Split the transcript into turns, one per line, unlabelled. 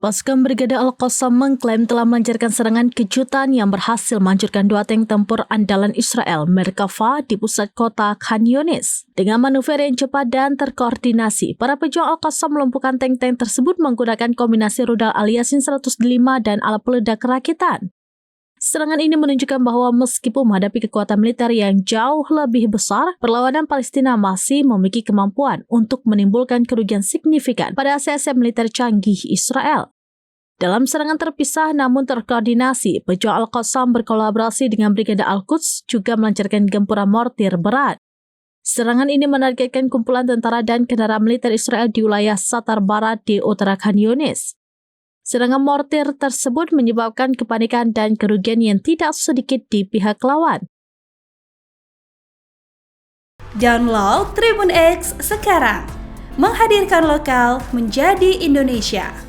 Pasukan Brigade Al-Qassam mengklaim telah melancarkan serangan kejutan yang berhasil menghancurkan 2 tank tempur andalan Israel, Merkava, di pusat kota Khan Younis. Dengan manuver yang cepat dan terkoordinasi, para pejuang Al-Qassam melumpuhkan tank-tank tersebut menggunakan kombinasi rudal Al-Yasin 105 dan alat peledak rakitan. Serangan ini menunjukkan bahwa meskipun menghadapi kekuatan militer yang jauh lebih besar, perlawanan Palestina masih memiliki kemampuan untuk menimbulkan kerugian signifikan pada aset-aset militer canggih Israel. Dalam serangan terpisah namun terkoordinasi, pejuang Al-Qassam berkolaborasi dengan Brigade Al-Quds juga melancarkan gempuran mortir berat. Serangan ini menargetkan kumpulan tentara dan kendaraan militer Israel di wilayah Satar Barat di utara Khan Younis. Serangan mortir tersebut menyebabkan kepanikan dan kerugian yang tidak sedikit di pihak lawan.
Download Tribun X sekarang, menghadirkan lokal menjadi Indonesia.